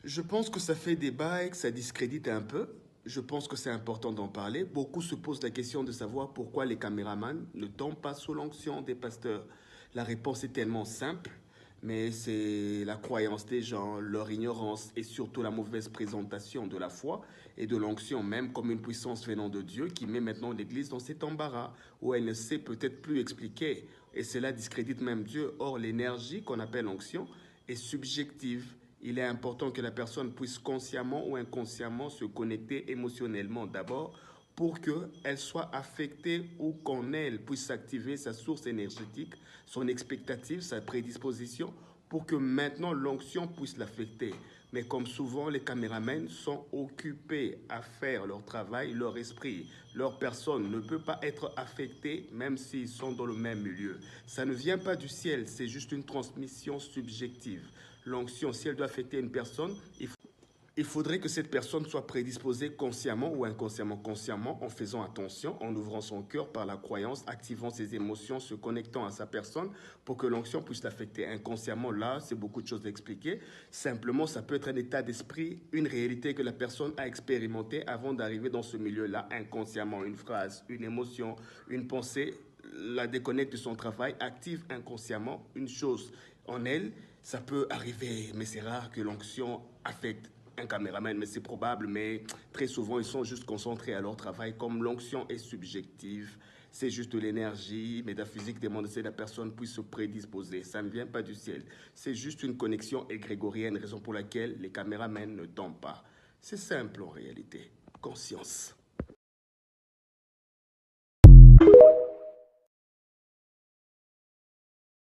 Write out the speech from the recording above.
Je pense que ça fait débat et que ça discrédite un peu. Je pense que c'est important d'en parler. Beaucoup se posent la question de savoir pourquoi les caméramans ne tombent pas sous l'onction des pasteurs. La réponse est tellement simple, mais c'est la croyance des gens, leur ignorance et surtout la mauvaise présentation de la foi et de l'onction même comme une puissance venant de Dieu qui met maintenant l'Église dans cet embarras où elle ne sait peut-être plus expliquer. Et cela discrédite même Dieu. Or, l'énergie qu'on appelle onction est subjective. Il est important que la personne puisse consciemment ou inconsciemment se connecter émotionnellement d'abord pour qu'elle soit affectée ou qu'en elle puisse activer sa source énergétique, son expectative, sa prédisposition, pour que maintenant l'onction puisse l'affecter. Mais comme souvent, les caméramens sont occupés à faire leur travail, leur esprit, leur personne ne peut pas être affectée même s'ils sont dans le même milieu. Ça ne vient pas du ciel, c'est juste une transmission subjective. L'onction, si elle doit affecter une personne, il faudrait que cette personne soit prédisposée consciemment ou inconsciemment. Consciemment, en faisant attention, en ouvrant son cœur par la croyance, activant ses émotions, se connectant à sa personne pour que l'onction puisse l'affecter. Inconsciemment, là, c'est beaucoup de choses à expliquer. Simplement, ça peut être un état d'esprit, une réalité que la personne a expérimentée avant d'arriver dans ce milieu-là. Inconsciemment, une phrase, une émotion, une pensée la déconnecte de son travail, active inconsciemment une chose en elle. Ça peut arriver, mais c'est rare que l'onction affecte un caméraman, mais c'est probable, mais très souvent ils sont juste concentrés à leur travail. Comme l'onction est subjective, c'est juste de l'énergie métaphysique demande que la personne puisse se prédisposer. Ça ne vient pas du ciel. C'est juste une connexion égrégorienne, raison pour laquelle les caméramans ne tombent pas. C'est simple en réalité. Conscience.